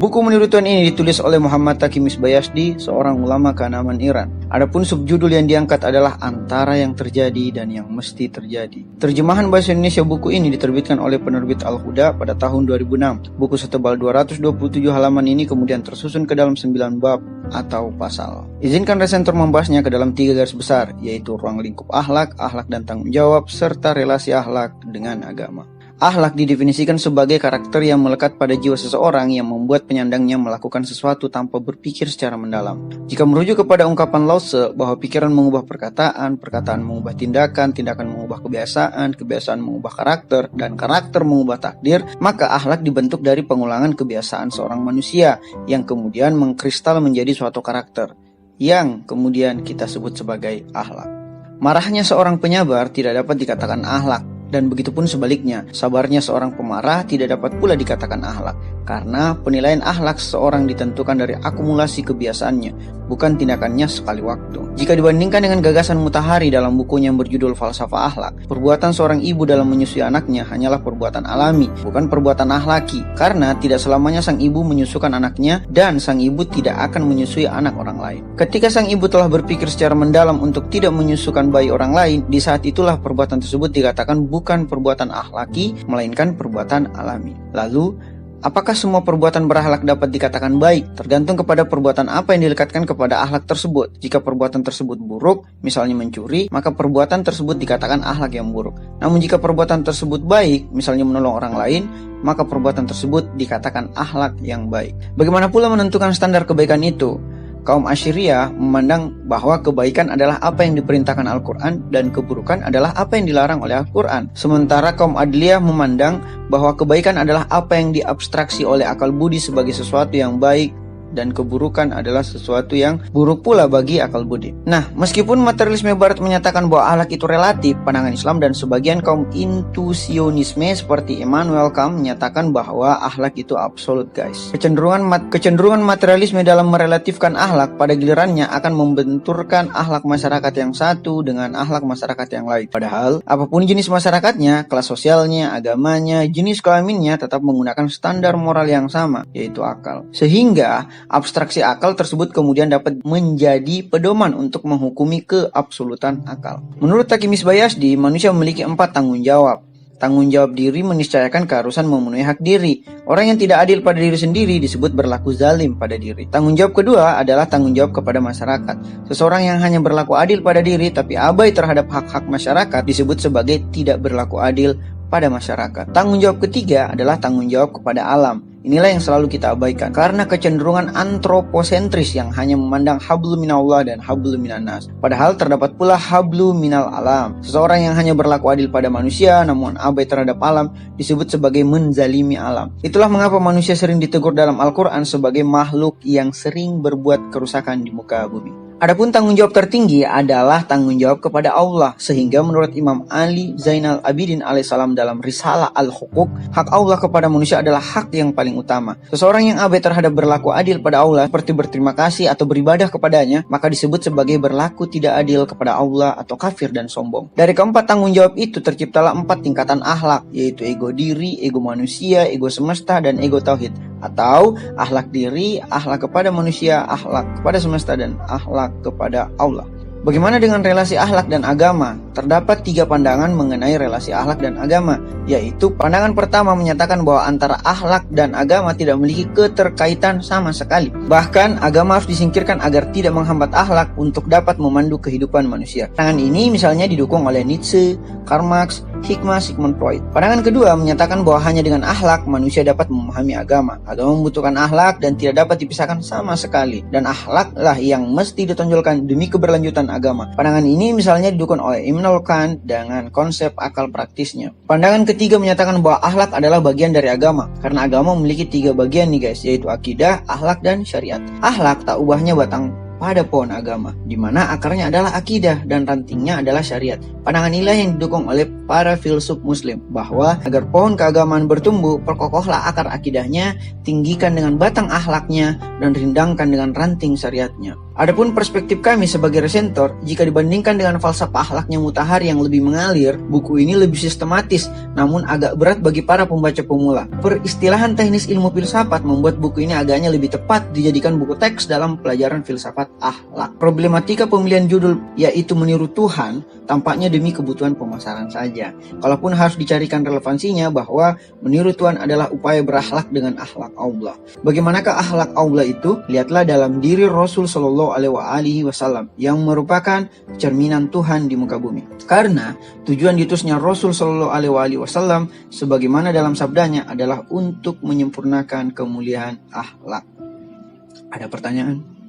Buku menirutan ini ditulis oleh Muhammad Taqi Misbayasdi, seorang ulama keanaman Iran. Adapun subjudul yang diangkat adalah antara yang terjadi dan yang mesti terjadi. Terjemahan bahasa Indonesia buku ini diterbitkan oleh penerbit Al-Huda pada tahun 2006. Buku setebal 227 halaman ini kemudian tersusun ke dalam 9 bab atau pasal. Izinkan resenter membahasnya ke dalam 3 garis besar, yaitu ruang lingkup akhlak, akhlak dan tanggung jawab, serta relasi akhlak dengan agama. Akhlak didefinisikan sebagai karakter yang melekat pada jiwa seseorang yang membuat penyandangnya melakukan sesuatu tanpa berpikir secara mendalam. Jika merujuk kepada ungkapan Lao Tse bahwa pikiran mengubah perkataan, perkataan mengubah tindakan, tindakan mengubah kebiasaan, kebiasaan mengubah karakter, dan karakter mengubah takdir, maka akhlak dibentuk dari pengulangan kebiasaan seorang manusia yang kemudian mengkristal menjadi suatu karakter yang kemudian kita sebut sebagai akhlak. Marahnya seorang penyabar tidak dapat dikatakan akhlak. Dan begitupun sebaliknya, sabarnya seorang pemarah tidak dapat pula dikatakan akhlak, karena penilaian akhlak seseorang ditentukan dari akumulasi kebiasaannya, bukan tindakannya sekali waktu. Jika dibandingkan dengan gagasan Mutahari dalam bukunya yang berjudul Falsafah Akhlak, perbuatan seorang ibu dalam menyusui anaknya hanyalah perbuatan alami, bukan perbuatan akhlaki, karena tidak selamanya sang ibu menyusukan anaknya dan sang ibu tidak akan menyusui anak orang lain. Ketika sang ibu telah berpikir secara mendalam untuk tidak menyusukan bayi orang lain, di saat itulah perbuatan tersebut dikatakan bukan perbuatan akhlaki, melainkan perbuatan alami. Lalu, apakah semua perbuatan berakhlak dapat dikatakan baik? Tergantung kepada perbuatan apa yang dilekatkan kepada akhlak tersebut. Jika perbuatan tersebut buruk, misalnya mencuri, maka perbuatan tersebut dikatakan akhlak yang buruk. Namun jika perbuatan tersebut baik, misalnya menolong orang lain, maka perbuatan tersebut dikatakan akhlak yang baik. Bagaimana pula menentukan standar kebaikan itu? Kaum Asy'ariyah memandang bahwa kebaikan adalah apa yang diperintahkan Al-Quran dan keburukan adalah apa yang dilarang oleh Al-Quran. Sementara kaum Adliyah memandang bahwa kebaikan adalah apa yang diabstraksi oleh akal budi sebagai sesuatu yang baik dan keburukan adalah sesuatu yang buruk pula bagi akal budi. Nah, meskipun materialisme barat menyatakan bahwa akhlak itu relatif, pandangan Islam dan sebagian kaum intuisionisme seperti Immanuel Kant menyatakan bahwa akhlak itu absolut, guys. Kecenderungan materialisme dalam merelatifkan akhlak pada gilirannya akan membenturkan akhlak masyarakat yang satu dengan akhlak masyarakat yang lain. Padahal, apapun jenis masyarakatnya, kelas sosialnya, agamanya, jenis kelaminnya tetap menggunakan standar moral yang sama, yaitu akal. Sehingga abstraksi akal tersebut kemudian dapat menjadi pedoman untuk menghukumi keabsolutan akal. Menurut Taqi Misbayasdi, manusia memiliki 4 tanggung jawab. Tanggung jawab diri meniscayakan keharusan memenuhi hak diri. Orang yang tidak adil pada diri sendiri disebut berlaku zalim pada diri. Tanggung jawab kedua adalah tanggung jawab kepada masyarakat. Seseorang yang hanya berlaku adil pada diri tapi abai terhadap hak-hak masyarakat disebut sebagai tidak berlaku adil pada masyarakat. Tanggung jawab ketiga adalah tanggung jawab kepada alam. Inilah yang selalu kita abaikan karena kecenderungan antroposentris yang hanya memandang hablu minallah dan hablu minannas. Padahal terdapat pula hablu minal alam. Seseorang yang hanya berlaku adil pada manusia namun abai terhadap alam disebut sebagai menzalimi alam. Itulah mengapa manusia sering ditegur dalam Al-Quran sebagai makhluk yang sering berbuat kerusakan di muka bumi. Adapun tanggung jawab tertinggi adalah tanggung jawab kepada Allah, sehingga menurut Imam Ali Zainal Abidin alaihissalam dalam Risalah Al-Huquq, hak Allah kepada manusia adalah hak yang paling utama. Seseorang yang abai terhadap berlaku adil pada Allah seperti berterima kasih atau beribadah kepadanya, maka disebut sebagai berlaku tidak adil kepada Allah atau kafir dan sombong. Dari keempat tanggung jawab itu terciptalah 4 tingkatan akhlak, yaitu ego diri, ego manusia, ego semesta, dan ego tauhid. Atau akhlak diri, akhlak kepada manusia, akhlak kepada semesta, dan akhlak kepada Allah. Bagaimana dengan relasi akhlak dan agama? Terdapat 3 pandangan mengenai relasi akhlak dan agama, yaitu pandangan pertama menyatakan bahwa antara akhlak dan agama tidak memiliki keterkaitan sama sekali. Bahkan agama harus disingkirkan agar tidak menghambat akhlak untuk dapat memandu kehidupan manusia. Pandangan ini misalnya didukung oleh Nietzsche, Karl Marx, Hikmah, Sigmund Freud. Pandangan kedua menyatakan bahwa hanya dengan akhlak manusia dapat memahami agama. Agama membutuhkan akhlak dan tidak dapat dipisahkan sama sekali. Dan akhlaklah yang mesti ditonjolkan demi keberlanjutan agama. Pandangan ini misalnya didukung oleh Immanuel Kant dengan konsep akal praktisnya. Pandangan ketiga menyatakan bahwa akhlak adalah bagian dari agama. Karena agama memiliki 3 bagian nih guys, yaitu akidah, akhlak, dan syariat. Akhlak tak ubahnya batang pada pohon agama, di mana akarnya adalah akidah dan rantingnya adalah syariat. Pandangan inilah yang didukung oleh para filsuf muslim, bahwa agar pohon keagamaan bertumbuh, perkokohlah akar akidahnya, tinggikan dengan batang akhlaknya, dan rindangkan dengan ranting syariatnya. Adapun perspektif kami sebagai resentor, jika dibandingkan dengan falsafah akhlaknya Mutahari yang lebih mengalir, buku ini lebih sistematis, namun agak berat bagi para pembaca pemula. Peristilahan teknis ilmu filsafat membuat buku ini agaknya lebih tepat dijadikan buku teks dalam pelajaran filsafat akhlak. Problematika pemilihan judul yaitu meniru Tuhan tampaknya demi kebutuhan pemasaran saja. Kalaupun harus dicarikan relevansinya bahwa meniru Tuhan adalah upaya berakhlak dengan akhlak Allah. Bagaimanakah akhlak Allah itu? Lihatlah dalam diri Rasul Shallallahu Alaihi Wasallam yang merupakan cerminan Tuhan di muka bumi. Karena tujuan diutusnya Rasul Shallallahu Alaihi Wasallam sebagaimana dalam sabdanya adalah untuk menyempurnakan kemuliaan akhlak. Ada pertanyaan?